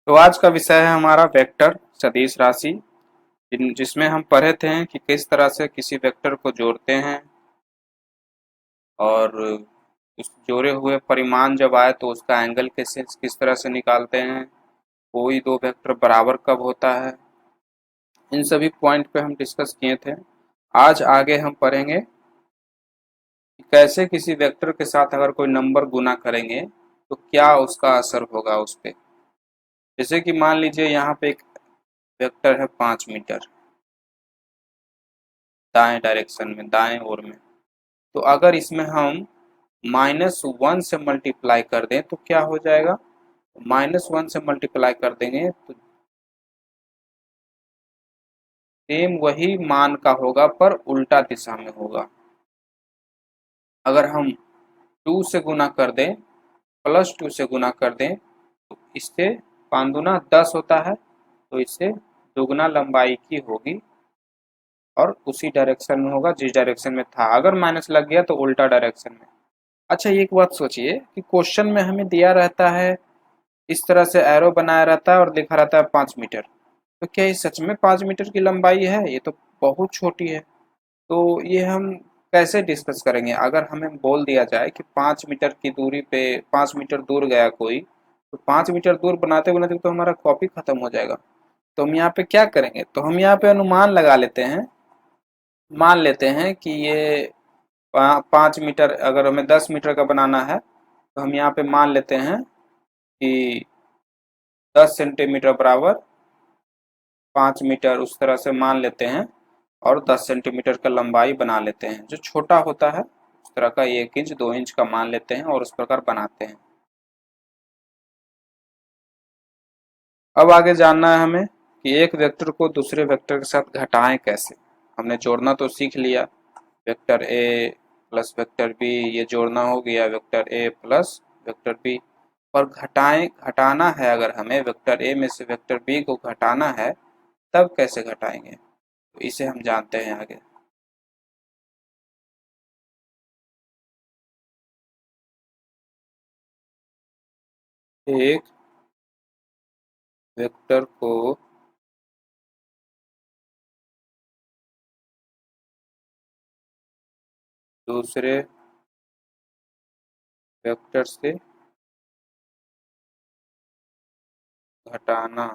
तो आज का विषय है हमारा वेक्टर सदिश राशि, जिसमें हम पढ़े थे कि किस तरह से किसी वेक्टर को जोड़ते हैं और उस जोड़े हुए परिमाण जब आए तो उसका एंगल कैसे किस तरह से निकालते हैं, कोई दो वेक्टर बराबर कब होता है। इन सभी पॉइंट पे हम डिस्कस किए थे। आज आगे हम पढ़ेंगे कि कैसे किसी वेक्टर के साथ अगर कोई नंबर गुना करेंगे तो क्या उसका असर होगा उस पे। जैसे कि मान लीजिए यहाँ पे एक वेक्टर है 5 मीटर दाएं डायरेक्शन में, दाएं ओर में। तो अगर इसमें हम -1 से मल्टीप्लाई कर दें तो क्या हो जाएगा। -1 से मल्टीप्लाई कर देंगे तो सेम वही मान का होगा पर उल्टा दिशा में होगा। अगर हम 2 से गुना कर दें, +2 से गुना कर दें तो इससे 5 दूना 10 होता है, तो इससे दुगना लंबाई की होगी और उसी डायरेक्शन में होगा जिस डायरेक्शन में था। अगर माइनस लग गया तो उल्टा डायरेक्शन में। अच्छा, एक बात सोचिए कि क्वेश्चन में हमें दिया रहता है, इस तरह से एरो बनाया रहता है और लिखा रहता है 5 मीटर। तो क्या ये सच में 5 मीटर की लंबाई है? ये तो बहुत छोटी है। तो ये हम कैसे डिस्कस करेंगे? अगर हमें बोल दिया जाए कि 5 मीटर की दूरी पे 5 मीटर दूर गया कोई, तो 5 मीटर दूर बनाते बनाते तो हमारा कॉपी खत्म हो जाएगा। तो हम यहाँ पे क्या करेंगे, तो हम यहाँ पे अनुमान लगा लेते हैं। मान लेते हैं कि ये 5 मीटर, अगर हमें 10 मीटर का बनाना है तो हम यहाँ पे मान लेते हैं कि 10 सेंटीमीटर बराबर 5 मीटर, उस तरह से मान लेते हैं। और 10 सेंटीमीटर का लंबाई बना लेते हैं। जो छोटा होता है उस तरह का 1 इंच 2 इंच का मान लेते हैं और उस प्रकार बनाते हैं। अब आगे जानना है हमें कि एक वेक्टर को दूसरे वेक्टर के साथ घटाएं कैसे। हमने जोड़ना तो सीख लिया, vector A plus vector B, ये जोड़ना हो गया vector A plus vector B. और घटाना है, अगर हमें वेक्टर ए में से वेक्टर बी को घटाना है तब कैसे घटाएंगे, तो इसे हम जानते हैं आगे। एक वेक्टर को दूसरे वेक्टर से घटाना।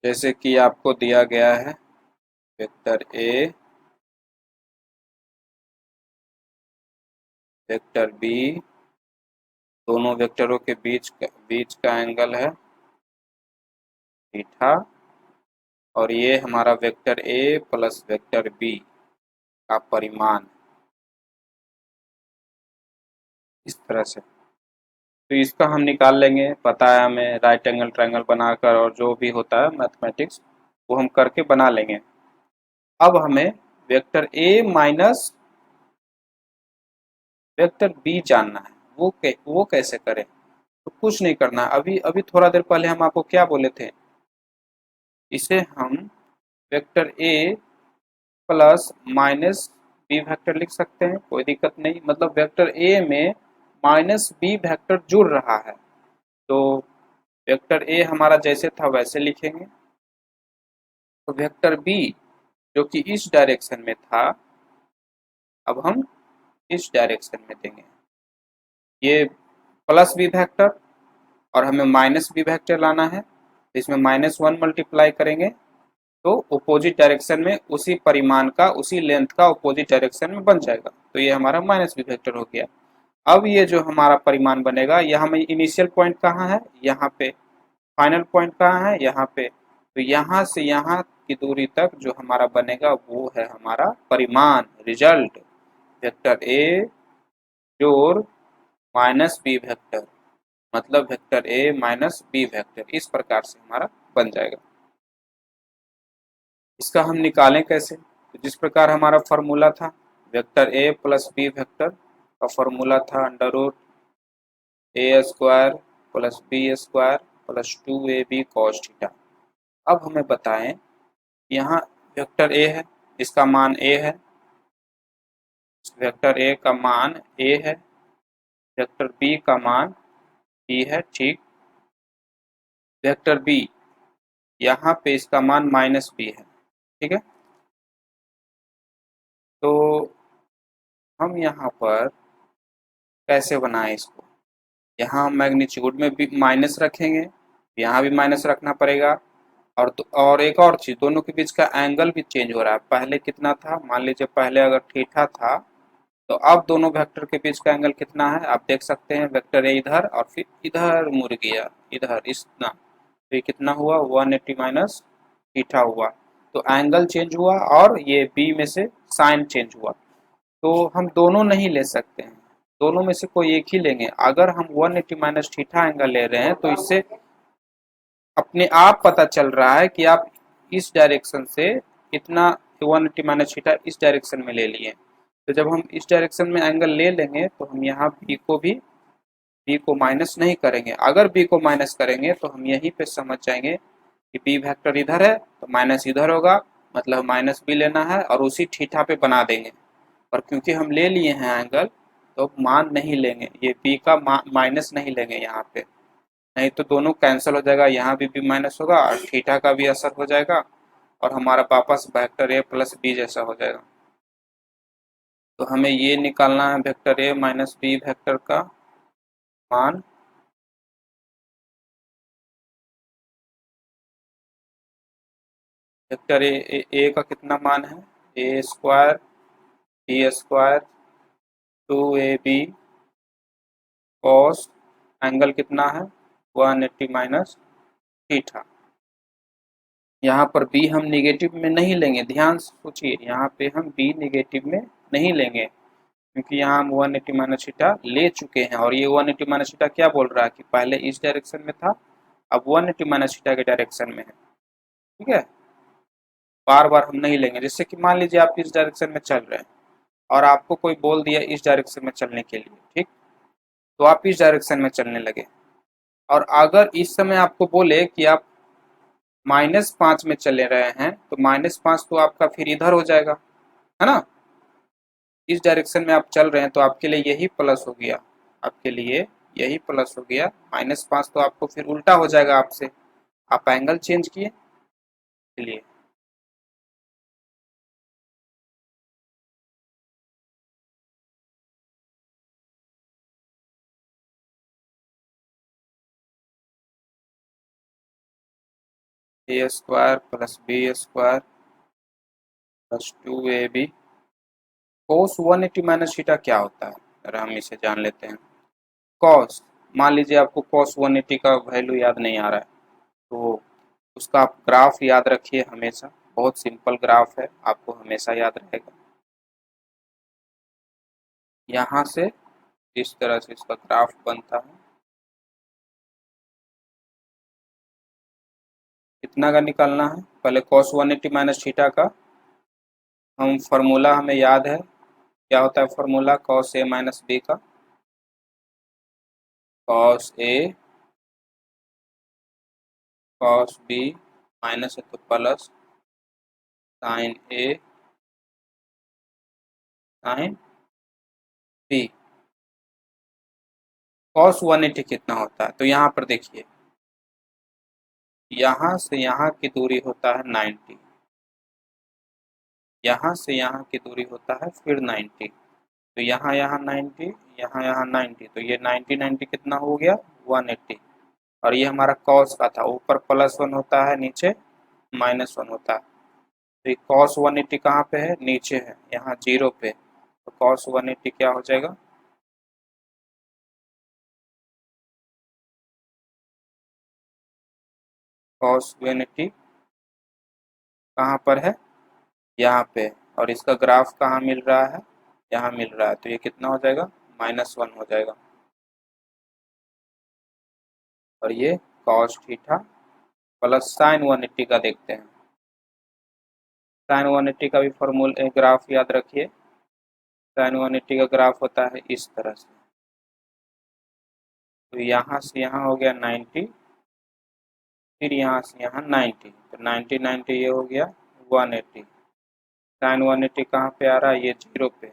जैसे कि आपको दिया गया है वेक्टर ए वेक्टर बी, दोनों वेक्टरों के बीच का एंगल है थीटा, और ये हमारा vector A plus vector B का परिमाण इस तरह से। तो इसका हम निकाल लेंगे, पता है हमें राइट एंगल ट्रायंगल बनाकर, और जो भी होता है मैथमेटिक्स वो हम करके बना लेंगे। अब हमें vector A minus vector B जानना है। वो कैसे करें? तो कुछ नहीं करना। अभी अभी थोड़ा देर पहले हम आपको क्या बोले थे, इसे हम vector A plus minus B vector लिख सकते हैं, कोई दिक्कत नहीं। मतलब वेक्टर ए में माइनस बी वेक्टर जुड़ रहा है, तो वेक्टर ए हमारा जैसे था वैसे लिखेंगे। तो वेक्टर बी जो कि इस डायरेक्शन में था, अब हम इस डायरेक्शन में देंगे। ये प्लस बी वेक्टर और हमें माइनस बी वेक्टर लाना है, तो इसमें -1 मल्टीप्लाई करेंगे तो अपोजिट डायरेक्शन में उसी परिमाण का, उसी लेंथ का अपोजिट डायरेक्शन में बन जाएगा। तो ये हमारा माइनस बी वेक्टर हो गया। अब ये जो हमारा परिमाण बनेगा, यहाँ में इनिशियल पॉइंट कहाँ है, यहाँ पे। फाइनल पॉइंट कहाँ है, यहाँ पे। तो यहाँ से यहाँ की दूरी तक जो हमारा बनेगा वो है हमारा परिमाण, रिजल्ट। वेक्टर ए जोड़ माइनस बी वेक्टर, मतलब vector A minus B vector, इस प्रकार से हमारा बन जाएगा। इसका हम निकालें कैसे? तो जिस प्रकार हमारा फॉर्मूला था, vector A plus B vector का फॉर्मूला था √a² plus b² plus 2ab cos theta. अब हमें बताएं, यहाँ वेक्टर ए है, इसका मान ए है, वेक्टर ए का मान ए है, वेक्टर बी का मान बी है, ठीक। वेक्टर बी यहाँ पे इसका मान -b है, ठीक है। तो हम यहाँ पर कैसे बनाएं इसको, यहाँ हम मैग्नीट्यूड में भी माइनस रखेंगे, यहाँ भी माइनस रखना पड़ेगा। और एक और चीज, दोनों के बीच का एंगल भी चेंज हो रहा है। पहले कितना था, मान लीजिए पहले अगर थीटा था, तो अब दोनों वेक्टर के बीच का एंगल कितना है आप देख सकते हैं। वेक्टर ए इधर और फिर इधर मुड़ गया, इधर इतना, तो ये कितना हुआ 180 माइनस थीटा हुआ। तो एंगल चेंज हुआ और ये बी में से साइन चेंज हुआ। तो हम दोनों नहीं ले सकते हैं, दोनों में से कोई एक ही लेंगे। अगर हम 180 माइनस थीटा एंगल ले रहे हैं तो इससे अपने आप पता चल रहा है कि आप इस डायरेक्शन से इतना 180 माइनस थीटा इस डायरेक्शन में ले लिए। तो जब हम इस डायरेक्शन में एंगल ले लेंगे तो हम यहाँ बी को माइनस नहीं करेंगे। अगर बी को माइनस करेंगे तो हम यहीं पे समझ जाएंगे कि बी वेक्टर इधर है तो माइनस इधर होगा, मतलब माइनस बी लेना है और उसी थीटा पे बना देंगे। और क्योंकि हम ले लिए हैं एंगल तो मान नहीं लेंगे, ये बी का माइनस नहीं लेंगे यहाँ पे, नहीं तो दोनों कैंसिल हो जाएगा, यहाँ भी माइनस होगा और थीटा का भी असर हो जाएगा और हमारा वापस वेक्टर ए प्लस बी जैसा हो जाएगा। तो हमें ये निकालना है vector A minus B vector का मान। वेक्टर ए का कितना मान है, A square B square 2ab cos angle कितना है 180 माइनस थीटा। यहाँ पर b हम निगेटिव में नहीं लेंगे, ध्यान से सोचिए, यहाँ पे हम b निगेटिव में नहीं लेंगे क्योंकि यहाँ हम 180 माइनस थीटा ले चुके हैं। और ये 180 माइनस थीटा क्या बोल रहा है कि पहले इस डायरेक्शन में था, अब 180 माइनस थीटा के डायरेक्शन में है, ठीक है। बार बार हम नहीं लेंगे। जैसे कि मान लीजिए आप इस डायरेक्शन में चल रहे हैं और आपको कोई बोल दिया इस डायरेक्शन में चलने के लिए, ठीक, तो आप इस डायरेक्शन में चलने लगे। और अगर इस समय आपको बोले कि आप -5 में चले रहे हैं तो -5 तो आपका फिर इधर हो जाएगा, है ना। इस डायरेक्शन में आप चल रहे हैं तो आपके लिए यही प्लस हो गया, आपके लिए यही प्लस हो गया। -5 तो आपको फिर उल्टा हो जाएगा आपसे, आप एंगल चेंज किए इसलिए। A square plus B square plus 2ab cos 180 minus theta क्या होता है, अगर हम इसे जान लेते हैं। कॉस, मान लीजिए आपको कॉस 180 का वैल्यू याद नहीं आ रहा है तो उसका आप ग्राफ याद रखिए हमेशा, बहुत सिंपल ग्राफ है, आपको हमेशा याद रहेगा। यहाँ से इस तरह से इसका ग्राफ बनता है। कितना का निकालना है, पहले कॉस 180 माइनस थीटा का हम फार्मूला हमें याद है, क्या होता है formula cos A minus B का, cos A cos B minus है तो प्लस साइन ए साइन बी। कॉस 180 कितना होता है, तो यहाँ पर देखिए, यहाँ से यहाँ की दूरी होता है 90, यहाँ से यहाँ की दूरी होता है फिर 90, तो यहाँ 90, यहाँ 90, तो ये 90 कितना हो गया 180। और ये हमारा कॉस का था, ऊपर +1 होता है नीचे -1 होता है, तो ये कॉस 180 कहाँ पे है, नीचे है, यहाँ 0 पे, तो कॉस 180 क्या हो जाएगा, कॉस 180 कहाँ पर है, यहाँ पे, और इसका ग्राफ कहाँ मिल रहा है, यहाँ मिल रहा है, तो ये कितना हो जाएगा -1 हो जाएगा। और ये कॉस थीटा प्लस साइन 180 का देखते हैं। साइन 180 का भी फॉर्मूला ग्राफ याद रखिए, साइन 180 का ग्राफ होता है इस तरह से, तो यहाँ से यहाँ हो गया 90, फिर यहाँ से यहाँ 90, तो 90 ये हो गया 180। साइन 180 कहाँ पे आ रहा है, ये 0 पे,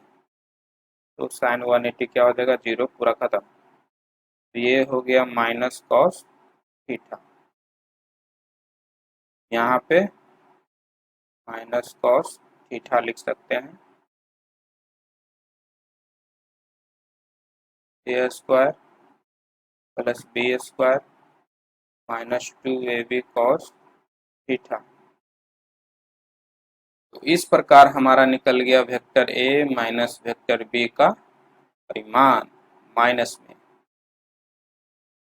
तो साइन 180 क्या हो जाएगा, 0, पूरा खत्म। तो ये हो गया माइनस कॉस थीटा, यहाँ पे माइनस कॉस थीटा लिख सकते हैं। A square plus B square minus 2ab cos theta. तो इस प्रकार हमारा निकल गया vector A minus vector B का परिमाण माइनस में।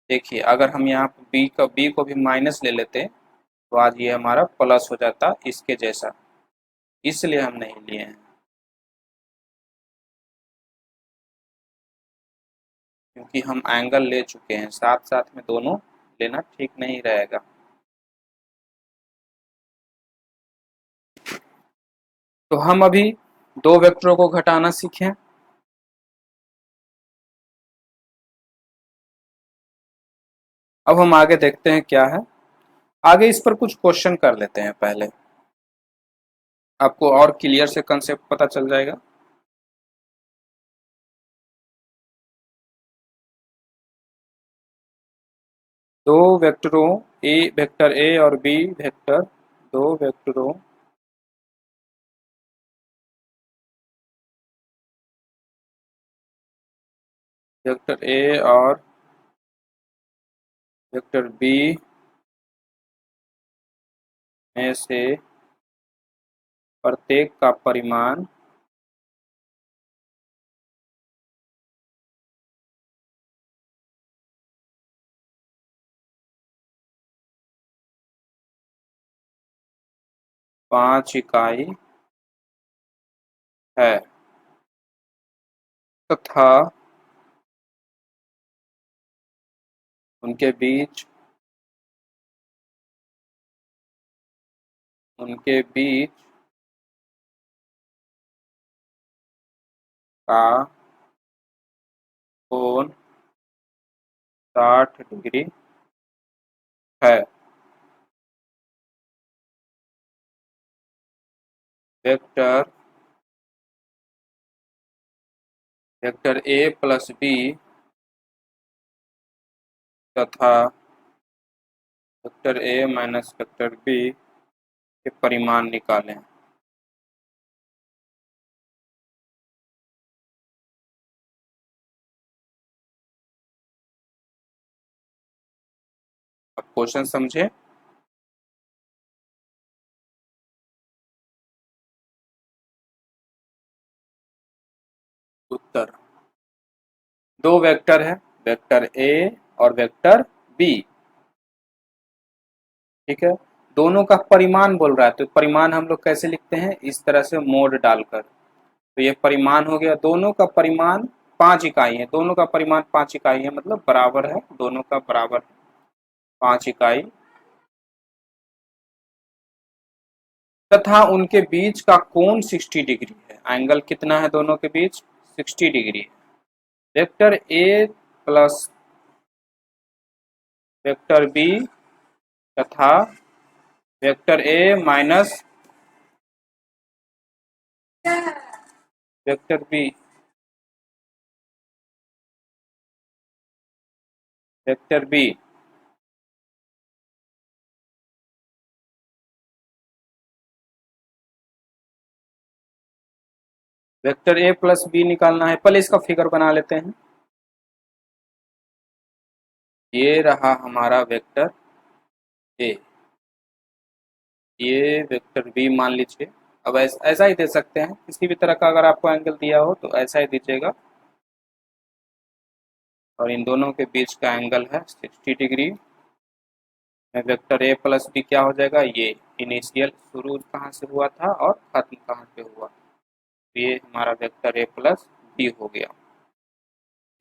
देखिए अगर हम यहाँ बी को भी माइनस ले लेते तो आज ये हमारा प्लस हो जाता इसके जैसा, इसलिए हम नहीं लिए हैं, क्योंकि हम एंगल ले चुके हैं, साथ साथ में दोनों लेना ठीक नहीं रहेगा। तो हम अभी दो वेक्टरों को घटाना सीखें। अब हम आगे देखते हैं क्या है। आगे इस पर कुछ क्वेश्चन कर लेते हैं पहले, आपको और क्लियर से कंसेप्ट पता चल जाएगा। दो वेक्टरों वेक्टर ए और बी वेक्टर, दो वेक्टरों वेक्टर ए और वेक्टर बी में से प्रत्येक का परिमाण पाँच इकाई है तथा उनके बीच का कोण 60 डिग्री है। Vector vector A plus B तथा vector A minus vector B के परिमाण निकालें। अब क्वेश्चन समझे। उत्तर, दो वेक्टर है, वेक्टर ए और वेक्टर बी, ठीक है। दोनों का परिमाण बोल रहा है, तो परिमाण हम लोग कैसे लिखते हैं, इस तरह से मोड डालकर। तो ये परिमाण हो गया, दोनों का परिमाण 5 इकाई है, दोनों का परिमाण 5 इकाई है, मतलब बराबर है, दोनों का बराबर 5 इकाई, तथा उनके बीच का कोण 60 डिग्री है। एंगल कितना है दोनों के बीच, 60 डिग्री है। Vector A plus vector B तथा vector A minus vector B vector B vector A plus B निकालना है। पहले इसका फिगर बना लेते हैं। ये रहा हमारा वेक्टर ए, ये वेक्टर बी मान लीजिए। अब ऐसा ही दे सकते हैं, किसी भी तरह का अगर आपको एंगल दिया हो तो ऐसा ही दीजिएगा, और इन दोनों के बीच का एंगल है 60 degree. Vector A plus B क्या हो जाएगा, ये इनिशियल शुरू कहाँ से हुआ था और खत्म कहाँ से हुआ, तो ये हमारा वेक्टर ए प्लस बी हो गया।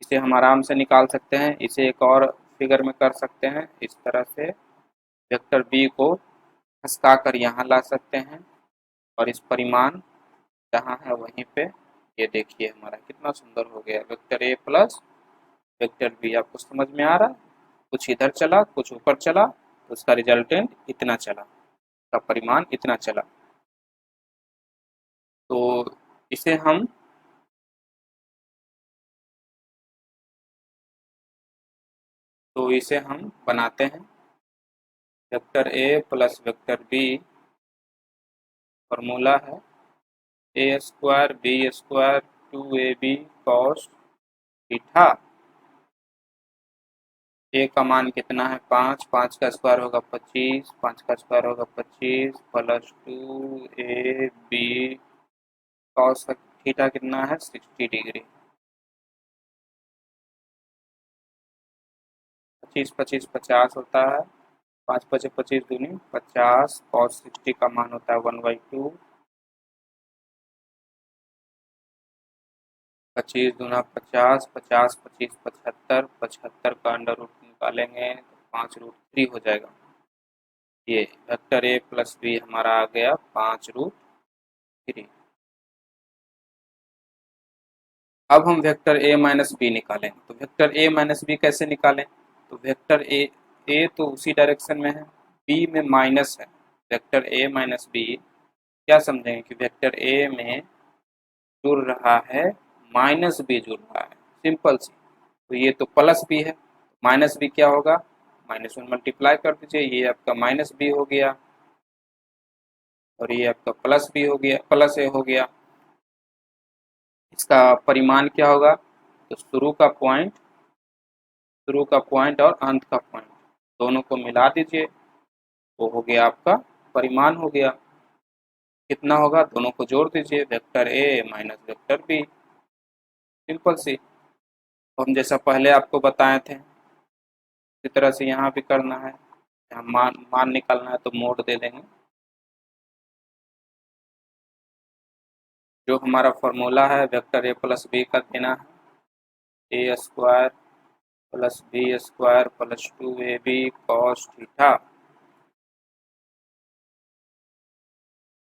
इसे हम आराम से निकाल सकते हैं, इसे एक और फिगर में कर सकते हैं। इस तरह से वेक्टर बी को खसका कर यहाँ ला सकते हैं, और इस परिमाण जहाँ है वहीं पे, ये देखिए हमारा कितना सुंदर हो गया vector A plus vector B. आपको समझ में आ रहा है, कुछ इधर चला कुछ ऊपर चला, तो उसका रिजल्टेंट इतना चला, का परिमाण इतना चला। तो इसे हम तो इसे हम बनाते हैं vector A plus vector B, formula है A square B square 2ab cos theta. A का मान कितना है 5, 5 का स्क्वायर होगा 25, 5 का स्क्वायर होगा 25 प्लस 2ab कॉस थीटा कितना है 60 डिग्री। 25 25 50 होता है, 5 पचे 25 दूनी 50 कॉस 60 का मान होता है 1/2। 25 दूना 50, 50 25 75, 75 का अंडर रूट निकालेंगे तो 5√3 हो जाएगा। ये वेक्टर ए प्लस बी हमारा आ गया 5√3। अब हम वेक्टर ए माइनस बी निकालेंगे। तो वेक्टर ए माइनस बी कैसे निकालें? तो वेक्टर ए तो उसी डायरेक्शन में है, बी में माइनस है। वेक्टर ए माइनस बी क्या समझेंगे कि वेक्टर ए में जुड़ रहा है माइनस बी जुड़ रहा है, सिंपल सी। तो ये तो प्लस बी है, माइनस बी क्या होगा, -1 मल्टीप्लाई कर दीजिए, ये आपका माइनस बी हो गया और ये आपका प्लस बी हो गया, प्लस ए हो गया। इसका परिमाण क्या होगा? तो शुरू का पॉइंट और अंत का पॉइंट दोनों को मिला दीजिए, वो हो गया आपका परिमाण हो गया। कितना होगा? दोनों को जोड़ दीजिए, vector A minus vector B, simple सी। तो हम जैसा पहले आपको बताए थे इसी तरह से यहाँ भी करना है। यहाँ मान निकालना है तो मोड दे देंगे। जो हमारा फॉर्मूला है वेक्टर ए प्लस बी का देना है A square plus B square plus 2ab cos theta.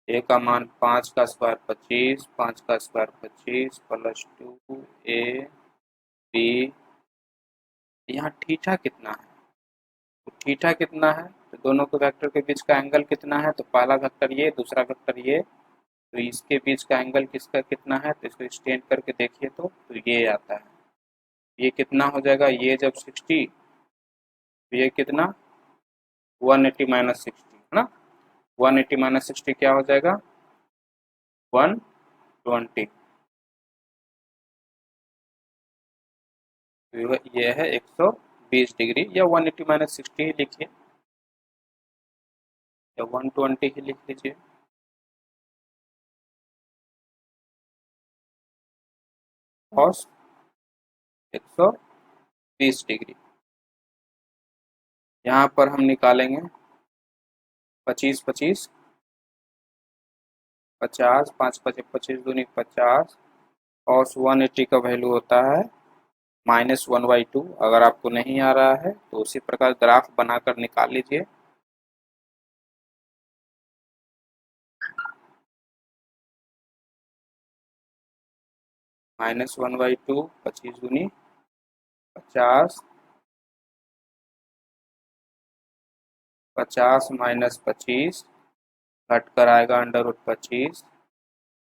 A का मान 5 का स्क्वायर 25, 5 का स्क्वायर 25 प्लस 2ab। यहाँ थीटा कितना है? तो थीटा कितना है? तो दोनों के वेक्टर के बीच का एंगल कितना है? तो पहला वेक्टर ये, दूसरा वेक्टर ये, तो इसके बीच का एंगल किसका कितना है? तो इसको एक्सटेंड करके देखिए तो ये आता है। ये कितना हो जाएगा? ये जब 60, तो ये कितना 180 माइनस 60 है ना। 180 माइनस 60 क्या हो जाएगा? 120। ये है 120 डिग्री, या 180 माइनस 60 ही लिखिए या 120 ही लिख लीजिए। cos 120 degree. यहाँ पर हम निकालेंगे 25 25 50, 5 पचे 25 दूनी 50, cos 180 का वैल्यू होता है -1/2। अगर आपको नहीं आ रहा है तो उसी प्रकार ग्राफ बनाकर निकाल लीजिए। -1/2, 25 दूनी 50, 50 माइनस 25 घट कर आएगा √25,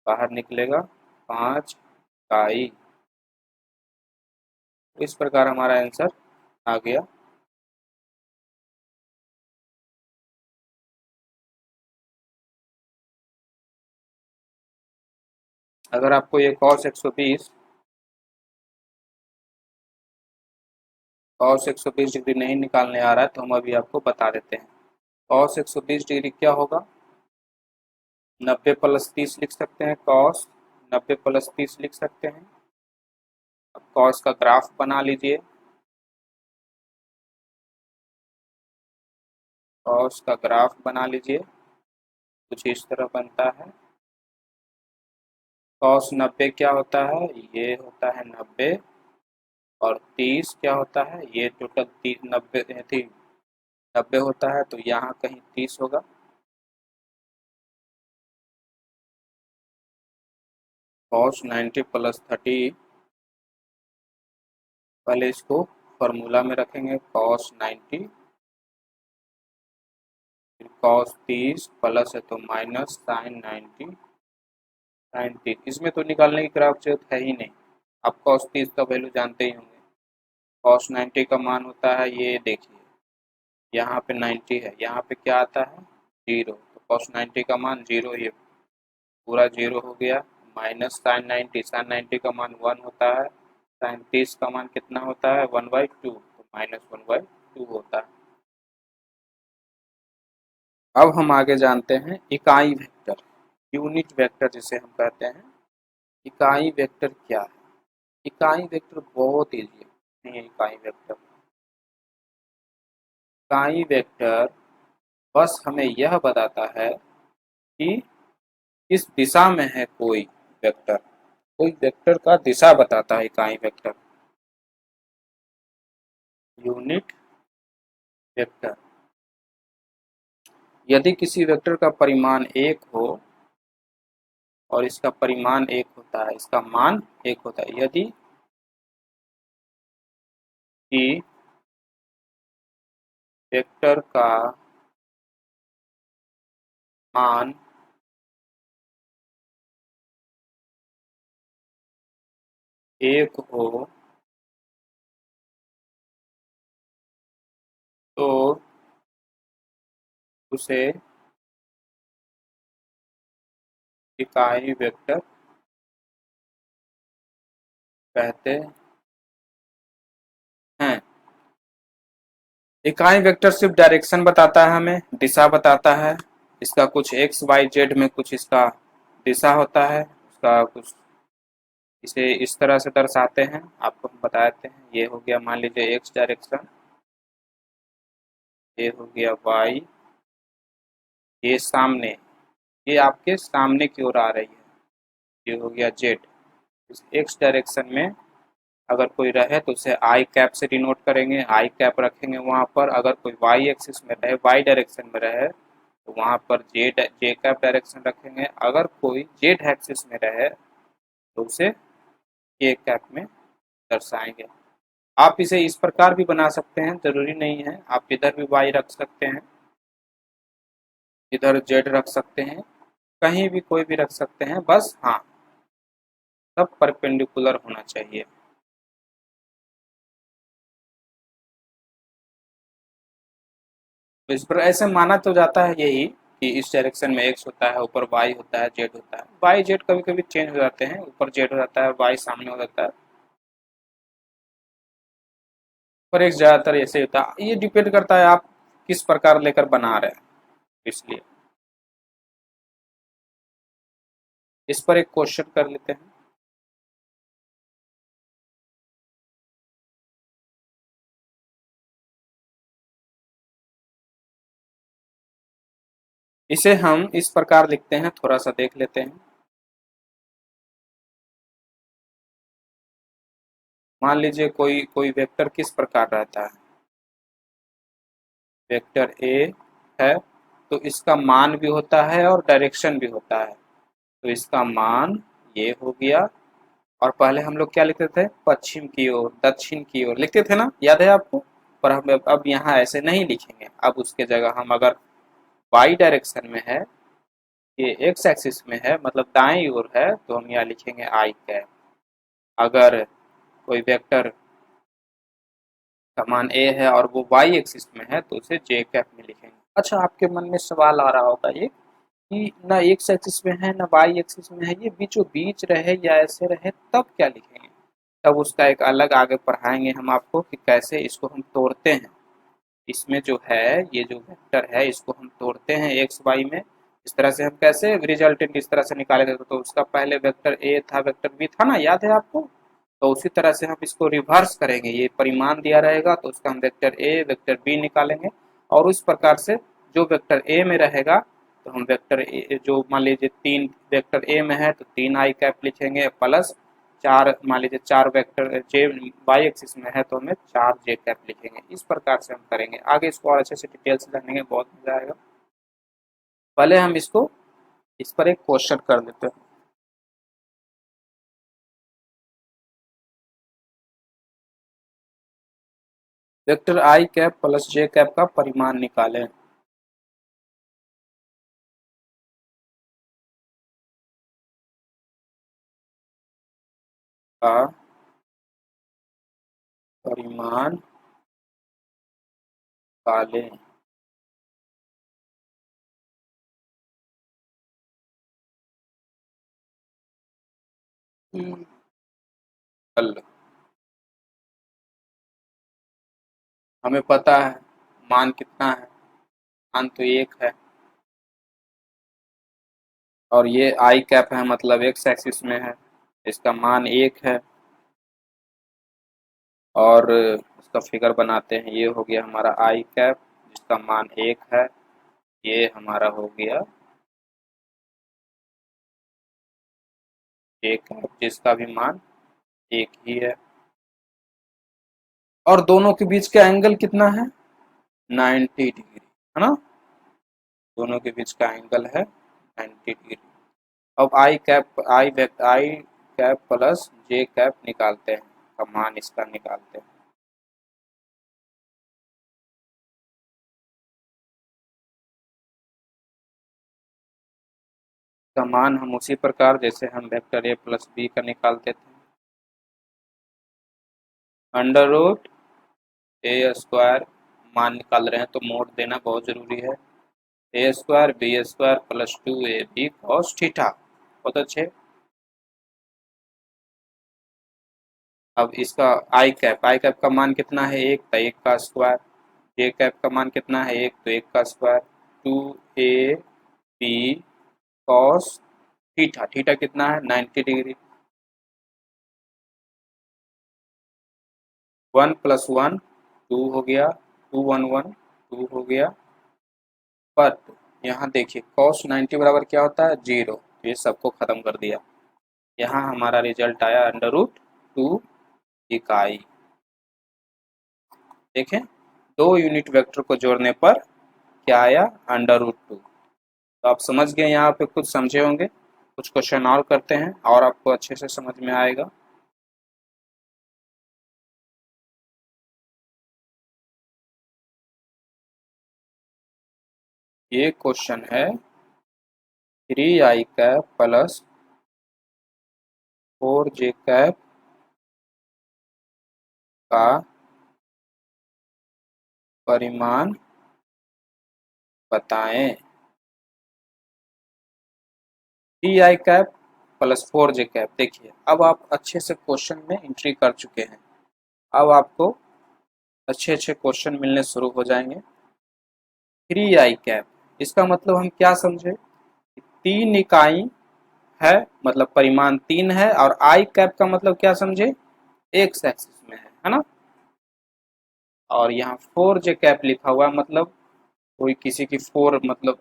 बाहर निकलेगा 5 इकाई। इस प्रकार हमारा आंसर आ गया। अगर आपको ये cos 120 डिग्री नहीं निकालने आ रहा है तो हम अभी आपको बता देते हैं। cos 120 डिग्री क्या होगा? 90 प्लस 30 लिख सकते हैं, cos 90 प्लस 30 लिख सकते हैं। अब cos का ग्राफ बना लीजिए। cos का ग्राफ बना लीजिए, कुछ इस तरह बनता है। cos 90 क्या होता है? ये होता है 90, और 30 क्या होता है? ये टोटल 30 90 थी 90 होता है, तो यहाँ कहीं 30 होगा। cos 90 प्लस 30, पहले इसको फॉर्मूला में रखेंगे cos 90, फिर cos 30 प्लस है तो माइनस sin 90, sin 30। इसमें तो निकालने की ग्राफ जरूरत है ही नहीं, आप cos 30 का वैल्यू जानते ही होंगे। cos 90 का मान होता है, ये देखिए यहाँ पे 90 है, यहाँ पे क्या आता है 0, तो cos 90 का मान 0, ये पूरा 0 हो गया। माइनस साइन 90 का मान 1 होता है, साइन 30 का मान कितना होता है 1/2, तो -1/2 होता है। अब हम आगे जानते हैं इकाई वेक्टर, यूनिट वेक्टर जिसे हम कहते हैं। इकाई वेक्टर क्या है? इकाई वेक्टर बहुत इजी है। इकाई वेक्टर बस हमें यह बताता है कि किस दिशा में है वेक्टर कोई वेक्टर का दिशा बताता है इकाई वेक्टर। यूनिट वेक्टर, यदि किसी वेक्टर का परिमाण 1 हो और इसका परिमाण 1 होता है, इसका मान 1 होता है, यदि कि वेक्टर का मान 1 हो तो उसे इकाई वेक्टर कहते हैं। इकाई वेक्टर सिर्फ डायरेक्शन बताता है, हमें दिशा बताता है। इसका कुछ एक्स वाई जेड में कुछ इसका दिशा होता है, उसका कुछ इसे इस तरह से दर्शाते हैं, आपको हम बताते हैं। ये हो गया मान लीजिए एक्स डायरेक्शन, ये हो गया वाई, ये सामने, ये आपके सामने की ओर आ रही है, ये हो गया जेड। इस एक्स डायरेक्शन में अगर कोई रहे तो उसे आई कैप से डिनोट करेंगे, आई कैप रखेंगे वहाँ पर। अगर कोई वाई एक्सिस में रहे, वाई डायरेक्शन में रहे, तो वहाँ पर जे कैप डायरेक्शन रखेंगे। अगर कोई जेड एक्सिस में रहे तो उसे के कैप में दर्शाएंगे। आप इसे इस प्रकार भी बना सकते हैं, जरूरी नहीं है, आप इधर भी वाई रख सकते हैं, इधर जेड रख सकते हैं, कहीं भी कोई भी रख सकते हैं, बस हाँ सब परपेंडिकुलर होना चाहिए। तो इस पर ऐसे माना तो जाता है यही कि इस डायरेक्शन में एक्स होता है, ऊपर वाई होता है, जेड होता है। वाई जेड कभी कभी चेंज हो जाते हैं, ऊपर जेड हो जाता है, वाई सामने हो जाता है, पर एक ज्यादातर ऐसे होता है। ये डिपेंड करता है आप किस प्रकार लेकर बना रहे हैं, इसलिए इस पर एक क्वेश्चन कर लेते हैं। इसे हम इस प्रकार लिखते हैं, थोड़ा सा देख लेते हैं। मान लीजिए कोई कोई वेक्टर किस प्रकार रहता है, वेक्टर ए है, तो इसका मान भी होता है और डायरेक्शन भी होता है। तो इसका मान ये हो गया, और पहले हम लोग क्या लिखते थे, पश्चिम की ओर, दक्षिण की ओर लिखते थे ना, याद है आपको? पर हम अब यहाँ ऐसे नहीं लिखेंगे, अब उसके जगह हम अगर वाई डायरेक्शन में है, ये एक्स एक्सिस में है, मतलब दाएं ओर है, तो हम यहाँ लिखेंगे आई कैप। अगर कोई वेक्टर का मान ए है और वो वाई एक्सिस में है तो उसे जे कैप में लिखेंगे। अच्छा, आपके मन में सवाल आ रहा होगा ये कि ना एक्स एक्सिस में है ना वाई एक्सिस में है, ये बीचों बीच रहे या ऐसे रहे तब क्या लिखेंगे? तब उसका एक अलग आगे पढ़ाएंगे हम आपको कि कैसे इसको हम तोड़ते हैं। इसमें जो है, ये जो वेक्टर है इसको हम तोड़ते हैं एक्स वाई में। इस तरह से हम कैसे रिजल्टेंट इस तरह से निकाले थे, तो उसका पहले वेक्टर ए था, वेक्टर बी था ना, याद है आपको? तो उसी तरह से हम इसको रिवर्स करेंगे, ये परिमाण दिया रहेगा तो उसका हम वेक्टर ए वेक्टर बी निकालेंगे, और उस प्रकार से जो वेक्टर ए में रहेगा तो हम वेक्टर ए, जो मान लीजिए 3 वेक्टर ए में है तो 3 आई कैप लिखेंगे, प्लस 4, मान लीजिए 4 वेक्टर जे वाई एक्सिस में है तो हमें 4 जे कैप लिखेंगे। इस प्रकार से हम करेंगे। आगे इसको और अच्छे से डिटेल से जानेंगे, बहुत मजा आएगा। पहले हम इसको इस पर एक क्वेश्चन कर देते हैं। वेक्टर आई कैप प्लस जे कैप का परिमाण निकालें। का परिमाण निकालें। हल हमें पता है मान कितना है, मान तो 1 है, और ये आई कैप है मतलब एक्स एक्सिस में है, इसका मान 1 है। और इसका फिगर बनाते हैं, ये हो गया हमारा आई कैप जिसका मान 1 है, ये हमारा हो गया जे कैप जिसका भी मान 1 ही है। और दोनों के बीच का एंगल कितना है, 90 डिग्री, है ना। दोनों के बीच का एंगल है 90 डिग्री। अब आई कैप प्लस जे कैप निकालते हैं, का मान इसका निकालते हैं। का मान हम उसी प्रकार जैसे हम वेक्टर ए प्लस बी का निकालते थे, अंडर रूट ए स्क्वायर, मान निकाल रहे हैं तो मोड देना बहुत जरूरी है, A square B square plus 2ab cos theta. बहुत अच्छे। अब इसका आई कैप का मान कितना है, 1, तो 1 का स्क्वायर। जे कैप का मान कितना है, 1, तो 1 का square. 2ab cos theta, theta कितना है 90 डिग्री। 1 + 1 2 हो गया, 2 1 1 2 हो गया। बट यहाँ देखिए कॉस 90 बराबर क्या होता है, 0, ये सबको खत्म कर दिया। यहाँ हमारा रिजल्ट आया अंडर रूट 2 इकाई। देखें, 2 यूनिट वेक्टर को जोड़ने पर क्या आया, अंडर रूट 2। तो आप समझ गए, यहाँ पे कुछ समझे होंगे। कुछ क्वेश्चन और करते हैं और आपको अच्छे से समझ में आएगा। ये क्वेश्चन है 3i cap plus 4j cap का परिमाण बताएं। 3i cap plus 4j cap, देखिए अब आप अच्छे से क्वेश्चन में एंट्री कर चुके हैं। अब आपको अच्छे अच्छे क्वेश्चन मिलने शुरू हो जाएंगे। 3i कैप, इसका मतलब हम क्या समझे, 3 इकाई है, मतलब परिमाण 3 है, और आई कैप का मतलब क्या समझे, एक्स एक्सिस में है ना। और यहाँ 4j कैप लिखा हुआ है, मतलब कोई किसी की 4 मतलब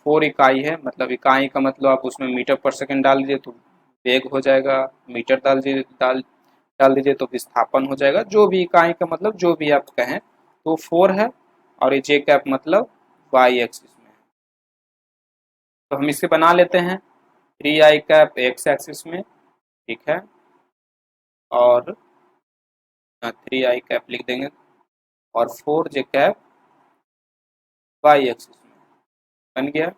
4 इकाई है, मतलब इकाई का मतलब आप उसमें मीटर पर सेकंड डाल दीजिए तो वेग हो जाएगा, मीटर डाल दीजिए तो विस्थापन हो जाएगा। जो भी इकाई का मतलब जो भी आप कहें, तो 4 है। और ये जे कैप मतलब वाई एक्सिस में है। तो हम इसे बना लेते हैं, 3i कैप एक्स एक्सिस में, ठीक है, और 3i कैप लिख देंगे, और 4j कैप वाई एक्सिस में, बन गया।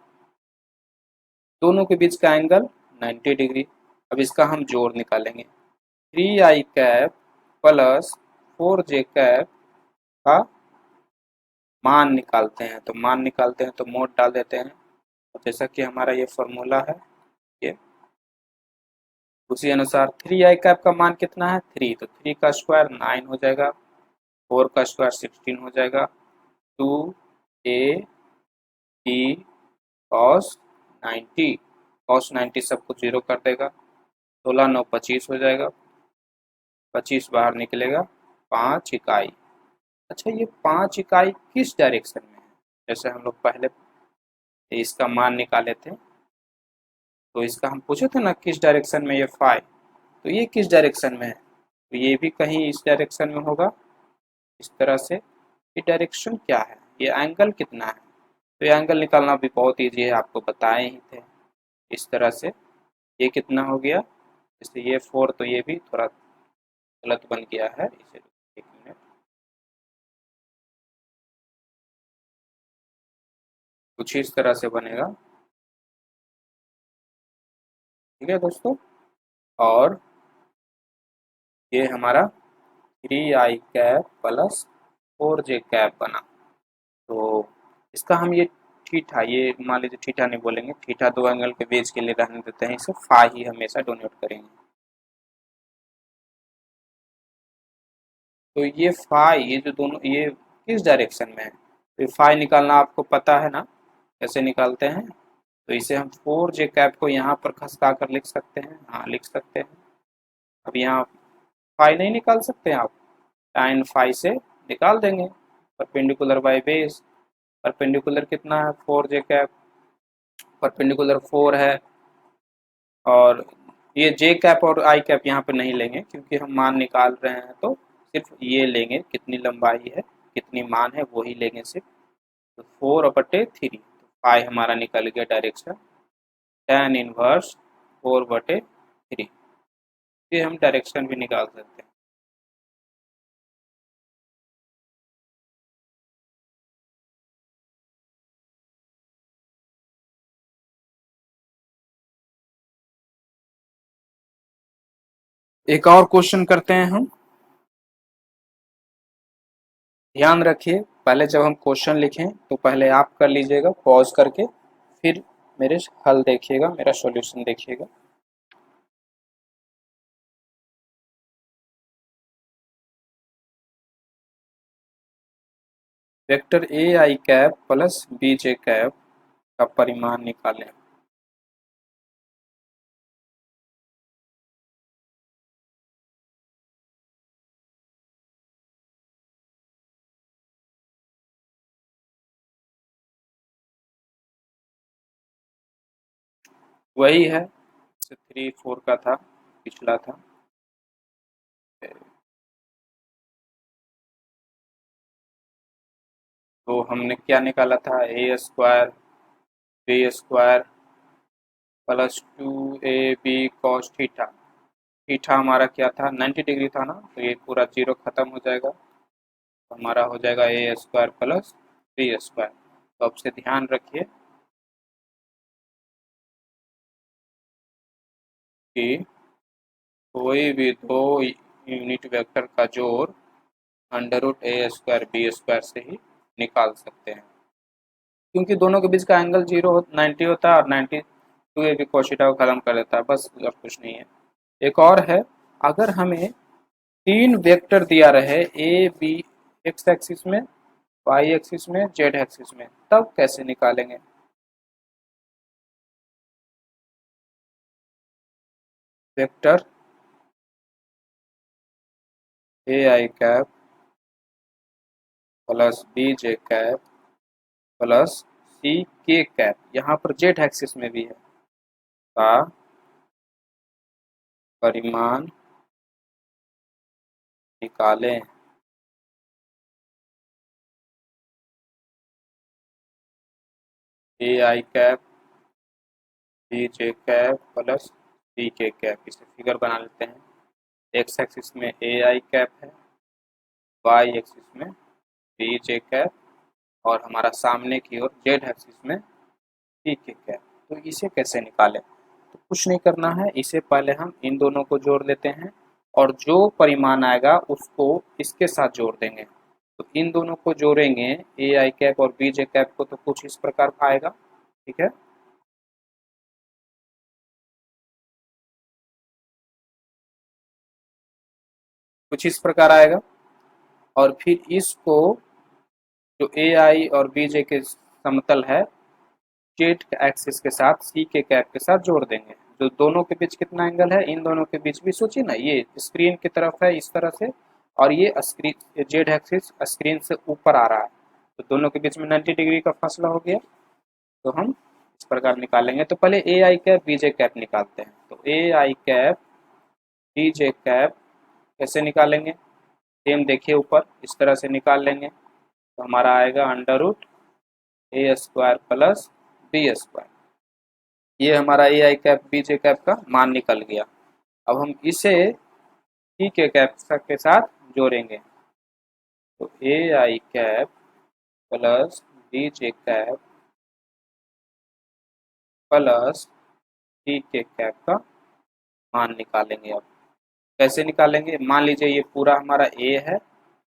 दोनों के बीच का एंगल 90 डिग्री। अब इसका हम जोड़ निकालेंगे, 3i cap plus 4j cap का मान निकालते हैं। तो मान निकालते हैं तो मोड डाल देते हैं, और जैसा कि हमारा ये फॉर्मूला है, ये उसी अनुसार 3i कैप का मान कितना है, 3, तो 3 का स्क्वायर 9 हो जाएगा, 4 का स्क्वायर 16 हो जाएगा, 2a बी कॉस 90, कॉस 90 सबको 0 कर देगा, 16 9 25 हो जाएगा, 25 बाहर निकलेगा, 5 इकाई। अच्छा, ये 5 इकाई किस डायरेक्शन में है, जैसे हम लोग पहले इसका मान निकाले थे, तो इसका हम पूछे थे ना किस डायरेक्शन में ये 5, तो ये किस डायरेक्शन में है, तो ये भी कहीं इस डायरेक्शन में होगा, इस तरह से। ये डायरेक्शन क्या है, ये एंगल कितना है, तो ये एंगल निकालना भी बहुत ईजी है, आपको बताए ही थे। इस तरह से ये कितना हो गया, जैसे ये 4, तो ये भी थोड़ा गलत बन गया है, इसे 1 मिनट, कुछ इस तरह से बनेगा, ठीक है दोस्तों। और ये हमारा 3i cap plus 4j cap बना। तो इसका हम ये थीटा, ये मान लीजिए थीटा नहीं बोलेंगे, थीटा दो एंगल के बीच के लिए रहने देते हैं, इसे फाई ही हमेशा डोनेट करेंगे। तो ये फाई, ये जो दोनों, ये किस डायरेक्शन में है, तो फाई निकालना आपको पता है ना, कैसे निकालते हैं। तो इसे हम 4j कैप को यहाँ पर खसका कर लिख सकते हैं, हाँ लिख सकते हैं। अब यहाँ फाई नहीं निकाल सकते हैं आप, टाइन फाई से निकाल देंगे, परपेंडिकुलर बाय बेस। परपेंडिकुलर कितना है, 4j कैप, परपेंडिकुलर 4 है, और ये जे कैप और आई कैप यहाँ पे नहीं लेंगे क्योंकि हम मान निकाल रहे हैं, तो सिर्फ ये लेंगे, कितनी लंबाई है कितनी मान है वही लेंगे सिर्फ। तो 4/3, तो फाई हमारा निकल गया डायरेक्शन, tan इनवर्स 4/3। ये हम डायरेक्शन भी निकाल सकते हैं। एक और क्वेश्चन करते हैं हम, ध्यान रखिए, पहले जब हम क्वेश्चन लिखें तो पहले आप कर लीजिएगा पॉज करके, फिर मेरे हल देखिएगा, मेरा सॉल्यूशन देखिएगा। Vector A I cap plus B J cap का परिमाण निकालें। वही है, 3 4 का था, पिछला था। तो हमने क्या निकाला था, A square B square plus 2ab cos theta. Theta हमारा क्या था, 90 डिग्री था ना, तो ये पूरा जीरो खत्म हो जाएगा, तो हमारा हो जाएगा ए स्क्वायर प्लस बी स्क्वायर। तो अब से ध्यान रखिए कि कोई भी दो यूनिट वेक्टर का जोड़ under root A square B square से ही निकाल सकते हैं, क्योंकि दोनों के बीच का एंगल 90 होता है, और 92 ए बी कोशिटा को खत्म कर देता है, बस और कुछ नहीं है। एक और है, अगर हमें तीन वेक्टर दिया रहे ए बी एक्स एक्सिस में, वाई एक्सिस में, जेड एक्सिस में, तब कैसे निकालेंगे। Vector A I cap plus B J cap plus C K cap, यहाँ पर जेड एक्सिस में भी है, का परिमाण निकालें। A I cap B J cap plus C K cap, इसे फिगर बना लेते हैं। एक्स एक्सिस में ए आई कैप है, वाई एक्सिस में बी जे कैप, और हमारा सामने की ओर जेड एक्सिस में सी के कैप। तो इसे कैसे निकालें, तो कुछ नहीं करना है, इसे पहले हम इन दोनों को जोड़ लेते हैं, और जो परिमाण आएगा उसको इसके साथ जोड़ देंगे। तो इन दोनों को जोड़ेंगे, ए आई कैप और बी जे कैप को, तो कुछ इस प्रकार का आएगा, ठीक है। कुछ इस प्रकार आएगा, और फिर इसको, जो ए आई और बी जे के समतल है, जेड एक्सिस के साथ सी के कैप के साथ जोड़ देंगे। जो दोनों के बीच कितना एंगल है, इन दोनों के बीच भी सोचिए ना, ये स्क्रीन की तरफ है इस तरह से, और ये स्क्रीन जेड एक्सिस स्क्रीन से ऊपर आ रहा है, तो दोनों के बीच में 90 डिग्री का फासला हो गया। तो हम इस प्रकार निकालेंगे, तो पहले ए I cap B J cap निकालते हैं। तो A I cap B J cap कैसे निकालेंगे, सेम देखिए ऊपर इस तरह से निकाल लेंगे, तो हमारा आएगा under root A square plus B square. ये हमारा ए I cap B J cap का मान निकल गया। अब हम इसे सी के कैप के साथ जोड़ेंगे, तो A I cap plus B J cap plus C K cap का मान निकालेंगे। अब कैसे निकालेंगे? मान लीजिए ये पूरा हमारा ए है,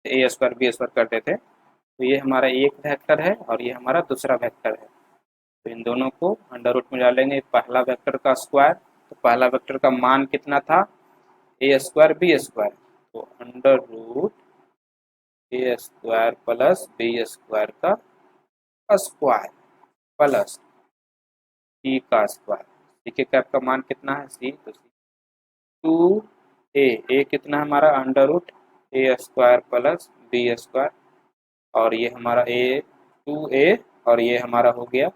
ए स्क्वायर बी स्क्वायर करते थे, तो ये हमारा एक वेक्टर है और ये हमारा दूसरा वेक्टर है। तो इन दोनों को अंडर रूट में डालेंगे, पहला वेक्टर का स्क्वायर, तो पहला वेक्टर का मान कितना था? ए स्क्वायर बी स्क्वायर, तो under root A square plus B square का स्क्वायर प्लस सी का स्क्वायर। सी के कैप का मान कितना है? सी, तो सी 2a, कितना है हमारा? Under root A square plus B square, और ये हमारा ए 2a, और ये हमारा हो गया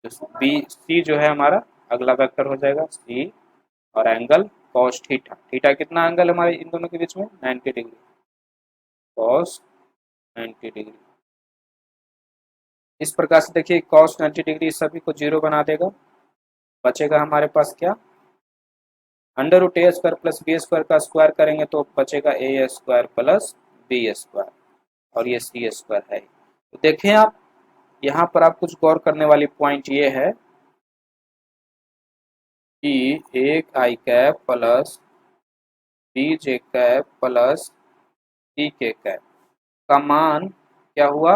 तो बी सी जो है हमारा अगला वेक्टर हो जाएगा सी, और एंगल कॉस थीटा। थीटा कितना एंगल हमारे इन दोनों के बीच में? 90 डिग्री, कॉस 90 डिग्री। इस प्रकार से देखिए कॉस 90 डिग्री सभी को जीरो बना देगा। बचेगा हमारे पास क्या? Under root A square plus B square का स्क्वायर करेंगे तो बचेगा ए स्क्वायर प्लस बी स्क्वायर, और ये सी स्क्वायर है। तो देखें आप, यहाँ पर आप कुछ गौर करने वाली पॉइंट ये है कि एक I cap plus B J cap plus C K cap का मान क्या हुआ?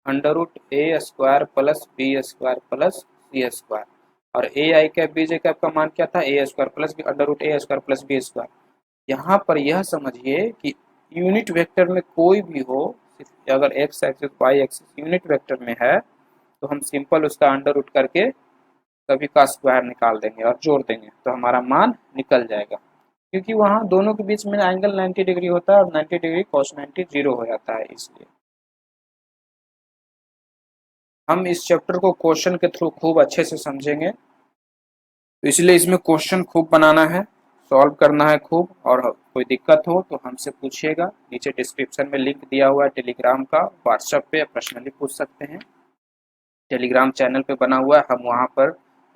Under root A square plus B square plus C square, और A I cap B J cap का मान क्या था? A square plus B, under root A square plus B square. यहाँ पर यह समझिए कि यूनिट वेक्टर में कोई भी हो, अगर X axis Y axis unit vector में है तो हम सिंपल उसका अंडर रूट करके सभी का स्क्वायर निकाल देंगे और जोड़ देंगे तो हमारा मान निकल जाएगा, क्योंकि वहाँ दोनों के बीच में एंगल 90 डिग्री होता है और 90 डिग्री cos 90 जीरो हो जाता है। इसलिए हम इस चैप्टर को क्वेश्चन के थ्रू खूब अच्छे से समझेंगे, तो इसलिए इसमें क्वेश्चन खूब बनाना है, सॉल्व करना है खूब, और कोई दिक्कत हो तो हमसे पूछिएगा। नीचे डिस्क्रिप्शन में लिंक दिया हुआ है टेलीग्राम का, व्हाट्सएप पे पर्सनली पूछ सकते हैं। टेलीग्राम चैनल पे बना हुआ है, हम वहाँ पर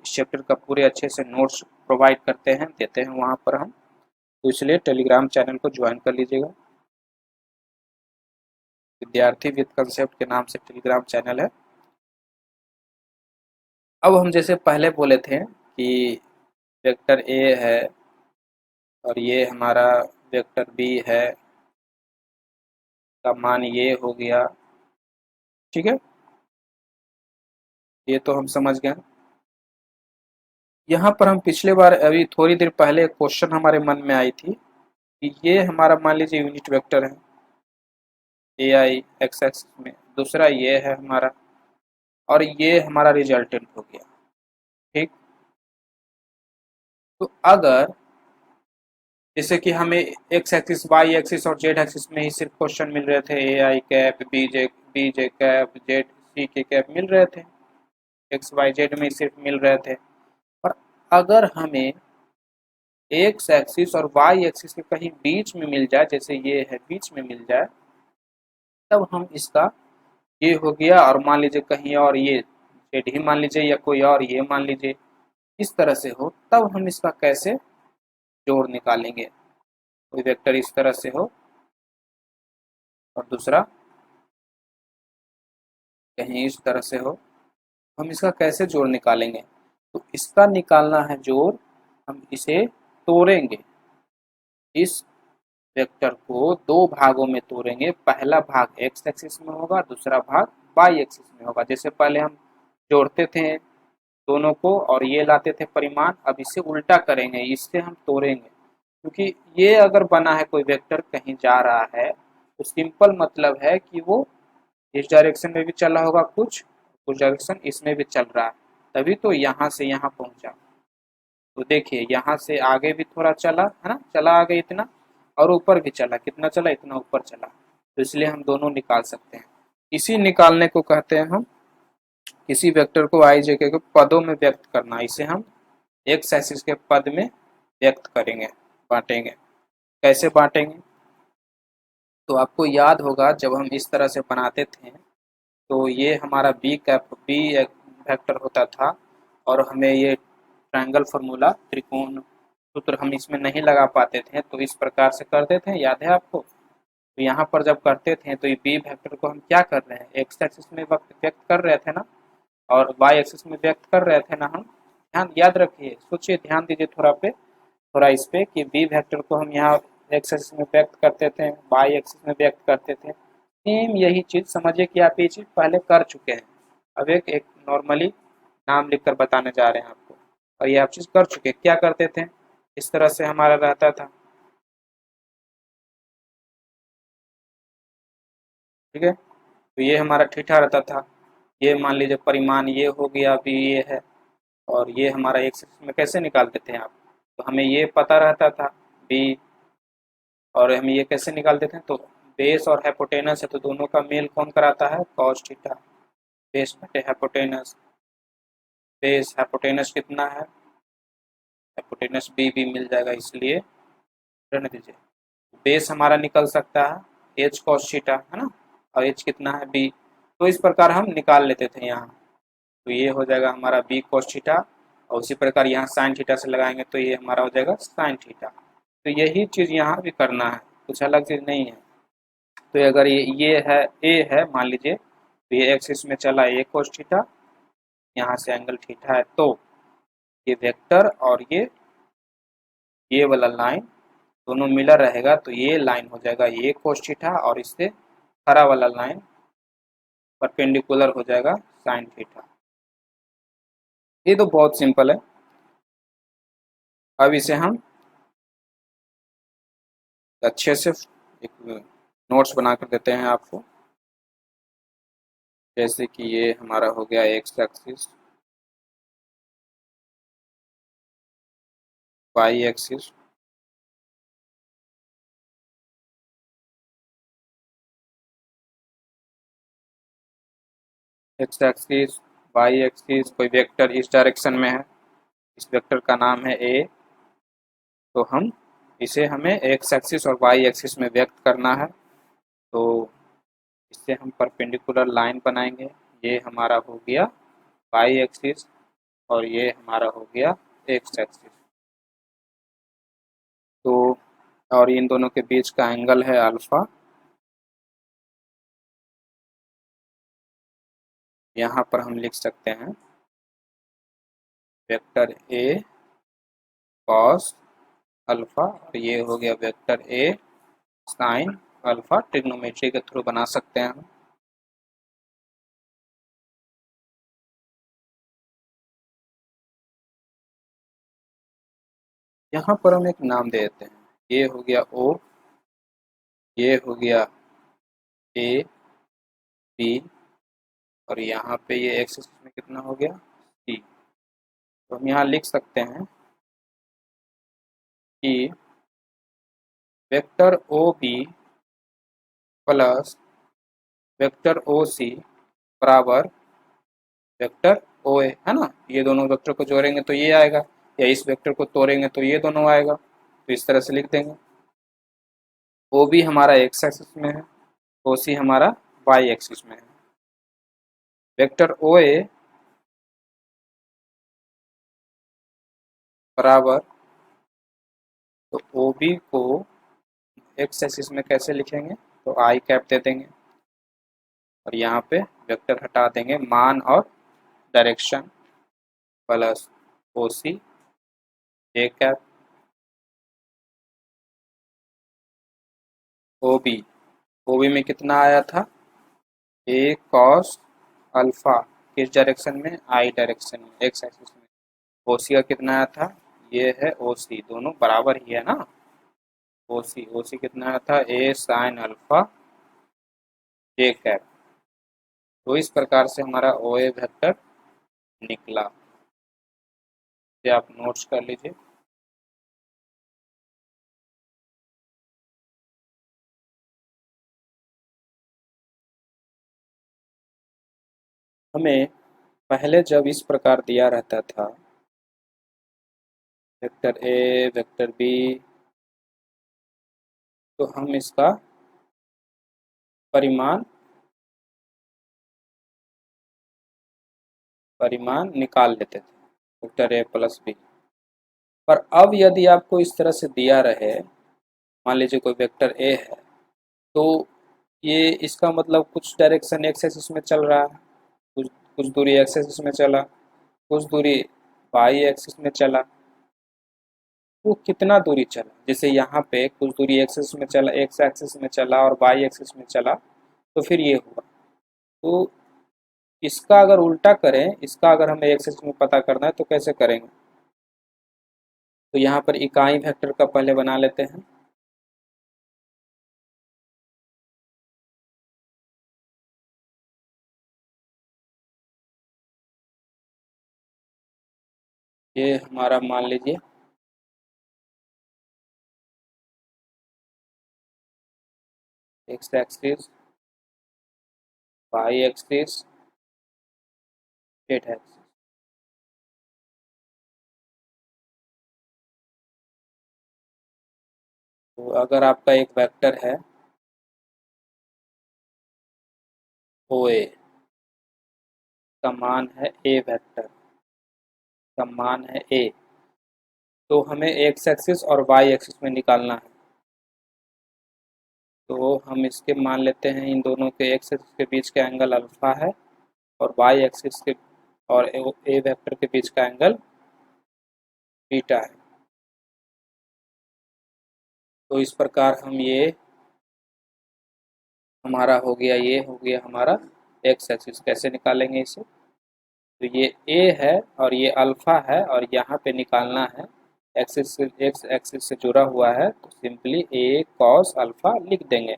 इस चैप्टर का पूरे अच्छे से नोट्स प्रोवाइड करते हैं, देते हैं वहाँ पर हम, तो इसलिए टेलीग्राम चैनल को ज्वाइन कर लीजिएगा। विद्यार्थी विद कंसेप्ट के नाम से टेलीग्राम चैनल है। अब हम जैसे पहले बोले थे कि वेक्टर ए है और ये हमारा वेक्टर बी है, का मान ये हो गया, ठीक है, ये तो हम समझ गए। यहाँ पर हम पिछले बार अभी थोड़ी देर पहले क्वेश्चन हमारे मन में आई थी कि ये हमारा मान लीजिए यूनिट वेक्टर है ए आई एक्स एक्स में, दूसरा ये है हमारा, और ये हमारा रिजल्टेंट हो गया, ठीक। तो अगर जैसे कि हमें एक्स एक्सिस वाई एक्सिस और जेड एक्सिस में ही सिर्फ क्वेश्चन मिल रहे थे, A I cap B J cap Z C K cap मिल रहे थे, एक्स वाई जेड में सिर्फ मिल रहे थे, और अगर हमें एक्स एक्सिस और वाई एक्सिस के कहीं बीच में मिल जाए, जैसे ये है बीच में मिल जाए, तब हम इसका ये हो गया, और मान लीजिए कहीं और ये जेड ही मान लीजिए या कोई और ये मान लीजिए इस तरह से हो, तब हम इसका कैसे जोड़ निकालेंगे? कोई वेक्टर इस तरह से हो और दूसरा कहीं इस तरह से हो, हम इसका कैसे जोड़ निकालेंगे? तो इसका निकालना है जोड़, हम इसे तोड़ेंगे, इस वेक्टर को दो भागों में तोड़ेंगे, पहला भाग एक्स एक्सिस में होगा, दूसरा भाग वाई एक्सिस में होगा। जैसे पहले हम जोड़ते थे दोनों को और ये लाते थे परिमाण, अब इसे उल्टा करेंगे, इससे हम तोड़ेंगे, क्योंकि ये अगर बना है कोई वेक्टर कहीं जा रहा है तो सिंपल मतलब है कि वो इस डायरेक्शन में भी चला होगा, कुछ डायरेक्शन इसमें भी चल रहा है, तभी तो यहाँ से यहाँ पहुंचा। तो देखिए यहाँ से आगे भी थोड़ा चला है ना, चला आगे इतना, और ऊपर भी चला, कितना चला? इतना ऊपर चला, तो इसलिए हम दोनों निकाल सकते हैं। इसी निकालने को कहते हैं हम, किसी वेक्टर को आई जे के पदों में व्यक्त करना, इसे हम एक्स एक्सिस के पद में व्यक्त करेंगे, बांटेंगे। कैसे बांटेंगे? तो आपको याद होगा जब हम इस तरह से बनाते थे तो ये हमारा बी वेक्टर होता था, और हमें ये ट्रायंगल फार्मूला त्रिकोण सूत्र हम इसमें नहीं लगा पाते थे, तो इस प्रकार से करते थे, याद है आपको? तो यहाँ पर जब करते थे तो ये बी वेक्टर को हम क्या कर रहे हैं, एक्स एक्सिस में व्यक्त कर रहे थे ना, और वाई एक्सिस में व्यक्त कर रहे थे ना हम। ध्यान याद रखिए, सोचिए, ध्यान दीजिए थोड़ा पे। थोड़ा इस पे कि बी वेक्टर को हम यहाँ एक्स एक्सिस में व्यक्त करते थे, वाई एक्सिस में व्यक्त करते थे। सेम यही चीज़ समझिए कि आप ये चीज़ पहले कर चुके हैं। अब एक नॉर्मली नाम लिखकर बताने जा रहे हैं आपको, और ये आप चीज़ कर चुके हैं। क्या करते थे, इस तरह से हमारा रहता था, ठीक है। तो ये हमारा थीटा रहता था। ये मान लीजिए परिमाण ये हो गया, अभी ये है, और ये हमारा एक्स एक्सिस में कैसे निकालते थे आप, तो हमें ये पता रहता था बी, और हम ये कैसे निकालते थे, तो बेस और हाइपोटेनस है तो दोनों का मेल कौन कराता है, कॉस थीटा। बेस बटे हाइपोटेनस, बेस हाइपोटेनस कितना है, हाइपोटेनस बी मिल जाएगा, इसलिए रहने दीजिए। बेस हमारा निकल सकता है एच कॉस थीटा, है ना, और एच कितना है बी। तो इस प्रकार हम निकाल लेते थे यहाँ। तो ये हो जाएगा हमारा बी कॉस थीटा, और उसी प्रकार यहाँ साइन थीटा से लगाएंगे तो ये हमारा हो जाएगा साइन थीटा। तो यही चीज़ यहाँ भी करना है, कुछ अलग चीज़ नहीं है। तो अगर ये है ए है मान लीजिए, तो ये एक्सिस में चला ए कोस थीटा, यहाँ से एंगल थीटा है, तो ये वेक्टर और ये वाला लाइन दोनों मिला रहेगा, तो ये लाइन हो जाएगा ये कोस थीटा, और इससे हरा वाला लाइन परपेंडिकुलर हो जाएगा साइन थीटा। ये तो बहुत सिंपल है। अब इसे हम अच्छे से एक नोट्स बना कर देते हैं आपको। जैसे कि ये हमारा हो गया X axis, Y axis, X axis, Y axis, कोई वेक्टर इस डायरेक्शन में है, इस वेक्टर का नाम है ए, तो हम इसे हमें एक्स एक्सिस और वाई एक्सिस में व्यक्त करना है। तो इससे हम परपेंडिकुलर लाइन बनाएंगे। ये हमारा हो गया वाई एक्सिस, और ये हमारा हो गया एक्स एक्सिस। तो और इन दोनों के बीच का एंगल है अल्फा। यहाँ पर हम लिख सकते हैं वेक्टर ए कॉस अल्फा, और ये हो गया वेक्टर ए साइन अल्फा। ट्रिग्नोमेट्री के थ्रू बना सकते हैं हम। यहाँ पर हम एक नाम दे देते हैं, ये हो गया ओ, ये हो गया ए बी, और यहाँ पे ये एक्स एक्सिस में कितना हो गया सी। तो हम यहाँ लिख सकते हैं कि vector O B plus vector O C बराबर वेक्टर ओ ए, है ना। ये दोनों वेक्टर को जोड़ेंगे तो ये आएगा, या इस वेक्टर को तोड़ेंगे तो ये दोनों आएगा। तो इस तरह से लिख देंगे। ओ बी हमारा एक्स एक्सिस में है, ओ सी हमारा वाई एक्सिस में है। वेक्टर ओ ए बराबर, तो ओ बी को एक्स एक्सिस में कैसे लिखेंगे, तो आई कैप दे देंगे, और यहाँ पे वेक्टर हटा देंगे मान और direction, plus O C A cap. O B, O B में कितना आया था, ए कॉस अल्फा, किस डायरेक्शन में, आई डायरेक्शन में, एक्स एक्सिस में। ओ सी का कितना आया था, ये है ओ सी, दोनों बराबर ही है ना। ओ सी कितना आया था, ए साइन अल्फा जे कैप। तो इस प्रकार से हमारा ओ ए वेक्टर निकला। ये आप नोट्स कर लीजिए। हमें पहले जब इस प्रकार दिया रहता था वेक्टर ए वेक्टर बी, तो हम इसका परिमाण परिमाण निकाल लेते थे, वेक्टर ए प्लस बी। पर अब यदि आपको इस तरह से दिया रहे, मान लीजिए कोई वेक्टर ए है, तो ये इसका मतलब कुछ डायरेक्शन एक्स एक्सिस में चल रहा है, कुछ कुछ दूरी एक्स एक्सिस में चला, कुछ दूरी वाई एक्सिस में चला। वो कितना दूरी चला, जैसे यहाँ पे कुछ दूरी एक्सिस में चला, एक्स एक्सिस में चला और वाई एक्सिस में चला, तो फिर ये हुआ। तो इसका अगर उल्टा करें, इसका अगर हमें एक्सिस में पता करना है तो कैसे करेंगे? तो यहाँ पर इकाई वेक्टर का पहले बना लेते हैं। ये हमारा मान लीजिए X axis, Y axis, Z axis. तो अगर आपका एक वेक्टर है ओ ए, का मान है ए वेक्टर, का मान है ए, तो हमें एक्स एक्सिस और वाई एक्सिस में निकालना है। तो हम इसके मान लेते हैं इन दोनों के एक्स एक्सिस के बीच का एंगल अल्फा है और वाई एक्सिस के और ए वेक्टर के बीच का एंगल बीटा है। तो इस प्रकार हम ये हमारा हो गया, ये हो गया हमारा एक्स एक्सिस। कैसे निकालेंगे इसे? तो ये ए है और ये अल्फा है और यहाँ पे निकालना है, एक्सिस से एक्स एक्सिस से जुड़ा हुआ है, तो सिंपली ए कॉस अल्फा लिख देंगे।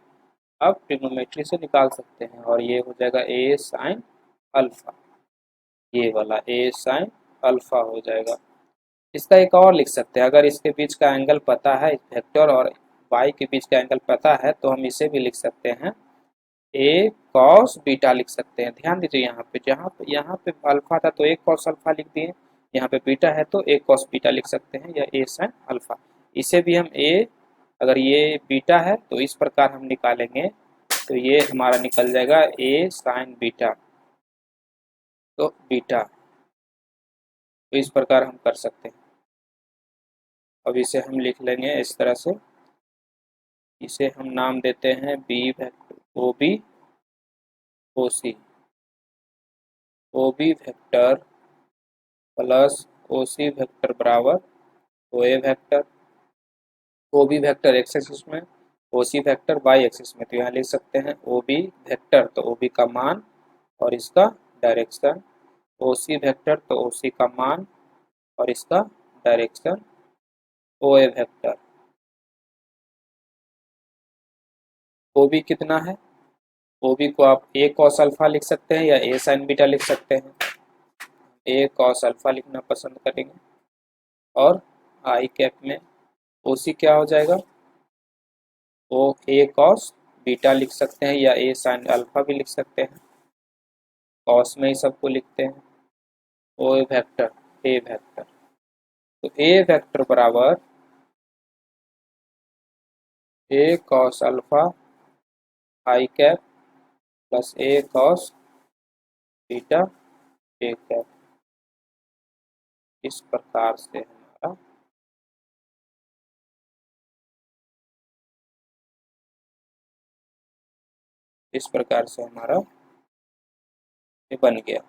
अब ट्रिग्नोमेट्री से निकाल सकते हैं और ये हो जाएगा ए साइन अल्फा, ये वाला ए साइन अल्फा हो जाएगा। इसका एक और लिख सकते हैं, अगर इसके बीच का एंगल पता है, वेक्टर और वाई के बीच का एंगल पता है, तो हम इसे भी लिख सकते हैं ए कॉस बीटा लिख सकते हैं। ध्यान दीजिए यहाँ पे अल्फा था तो ए कॉस अल्फा लिख दिए, यहाँ पे बीटा है तो ए कॉस बीटा लिख सकते हैं या ए साइन अल्फा। इसे भी हम ए, अगर ये बीटा है तो इस प्रकार हम निकालेंगे, तो ये हमारा निकल जाएगा ए साइन बीटा, तो बीटा। तो इस प्रकार हम कर सकते हैं। अब इसे हम लिख लेंगे इस तरह से, इसे हम नाम देते हैं B vector O B O C, O B vector plus O C vector बराबर O A vector, O B vector X axis में, O C vector Y axis में। तो यहाँ लिख सकते हैं ओ बी वेक्टर तो ओ बी का मान और इसका डायरेक्शन, ओ सी वेक्टर तो ओ सी का मान और इसका direction, O A vector. O B कितना है? ओ बी को आप ए कॉस अल्फा लिख सकते हैं या ए साइन बीटा लिख सकते हैं। ए कॉस अल्फा लिखना पसंद करेंगे और आई कैप में ओ सी क्या हो जाएगा? ओ ए कॉस बीटा लिख सकते हैं या ए साइन अल्फा भी लिख सकते हैं, कॉस में ही सबको लिखते हैं। ओ वेक्टर, ए वेक्टर, तो ए वेक्टर बराबर A cos alpha I cap plus A cos beta A cap. इस प्रकार से हमारा इस प्रकार से हमारा ये बन गया।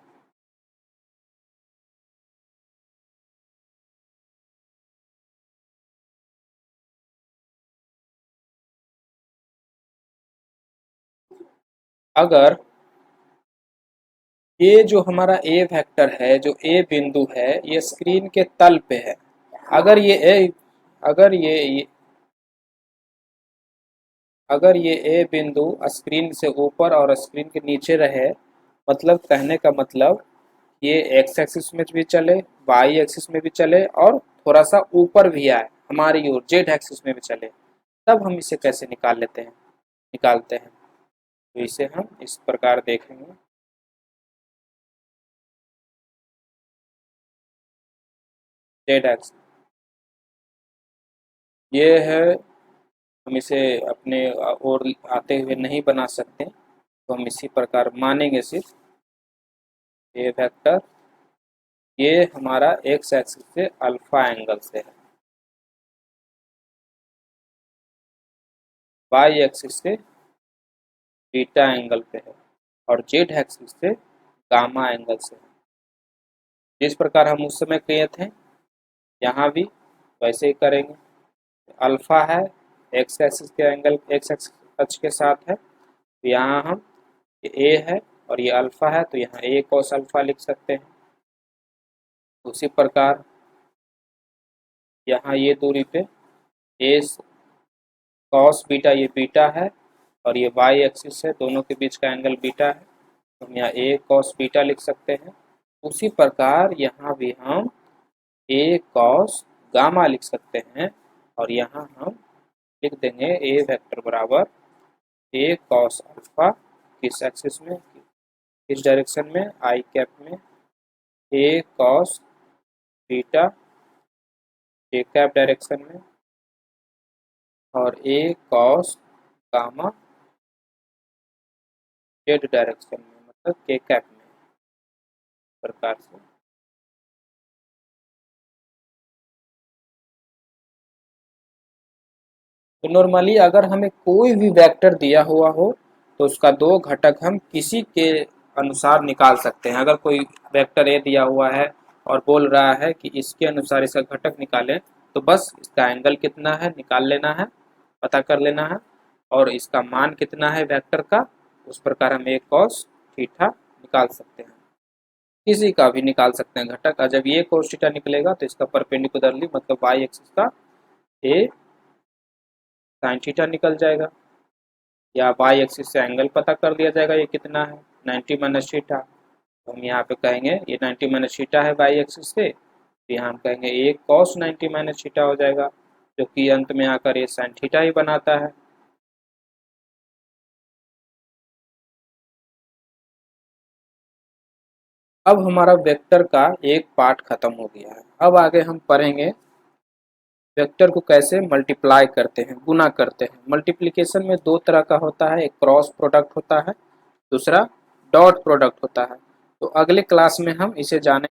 अगर ये जो हमारा ए वेक्टर है, जो ए बिंदु है, ये स्क्रीन के तल पे है, अगर ये ए, अगर ये अगर ये ए बिंदु स्क्रीन से ऊपर और स्क्रीन के नीचे रहे, मतलब कहने का मतलब ये एक्स एक्सिस में भी चले, वाई एक्सिस में भी चले और थोड़ा सा ऊपर भी आए हमारी ओर, जेड एक्सिस में भी चले, तब हम इसे कैसे निकालते हैं। तो इसे हम इस प्रकार देखेंगे। जेड एक्सिस ये है, हम इसे अपने ओर आते हुए नहीं बना सकते, तो हम इसी प्रकार मानेंगे सिर्फ। ये वेक्टर ये हमारा एक्स एक्सिस से अल्फा एंगल से है, वाई एक्सिस से बीटा एंगल पे है और जेड एक्सिस से गामा एंगल से है। जिस प्रकार हम उस समय किए थे यहाँ भी वैसे ही करेंगे। अल्फा है, एक्स एक्सिस के एंगल एक्स अक्ष के साथ है, तो यहाँ हम ये ए है और ये अल्फा है, तो यहाँ ए कॉस अल्फा लिख सकते हैं। उसी प्रकार यहाँ ये दूरी पे ए कॉस बीटा, ये बीटा है और ये वाई एक्सिस है, दोनों के बीच का एंगल बीटा है, तो हम यहाँ ए कॉस बीटा लिख सकते हैं। उसी प्रकार यहाँ भी हम ए कॉस गामा लिख सकते हैं और यहाँ हम लिख देंगे ए वेक्टर बराबर ए कॉस अल्फा, किस एक्सिस में, किस डायरेक्शन में, आई कैप में, ए कॉस बीटा जे कैप डायरेक्शन में और ए कॉस गामा जेड डायरेक्शन में, मतलब के कैप में, प्रकार से। तो नॉर्मली अगर हमें कोई भी वेक्टर दिया हुआ हो तो उसका दो घटक हम किसी के अनुसार निकाल सकते हैं। अगर कोई वेक्टर ए दिया हुआ है और बोल रहा है कि इसके अनुसार इसका घटक निकालें, तो बस इसका एंगल कितना है निकाल लेना है, पता कर लेना है, और इसका मान कितना है वेक्टर का, उस प्रकार हम ए कॉस थीटा निकाल सकते हैं। किसी का भी निकाल सकते हैं घटक, और जब ये cos थीटा निकलेगा तो इसका परपेंडिकुलरली मतलब वाई एक्सिस का ए साइन थीटा निकल जाएगा, या वाई एक्सिस से एंगल पता कर दिया जाएगा ये कितना है 90 माइनस थीटा। तो हम यहाँ पे कहेंगे ये 90 माइनस थीटा है वाई एक्सिस से, तो यहाँ हम कहेंगे ए कॉस 90 माइनस थीटा हो जाएगा, जो कि अंत में आकर ये साइन थीटा ही बनाता है। अब हमारा वेक्टर का एक पार्ट खत्म हो गया है। अब आगे हम पढ़ेंगे वेक्टर को कैसे मल्टीप्लाई करते हैं, गुना करते हैं। मल्टीप्लिकेशन में दो तरह का होता है, एक क्रॉस प्रोडक्ट होता है, दूसरा डॉट प्रोडक्ट होता है। तो अगले क्लास में हम इसे जाने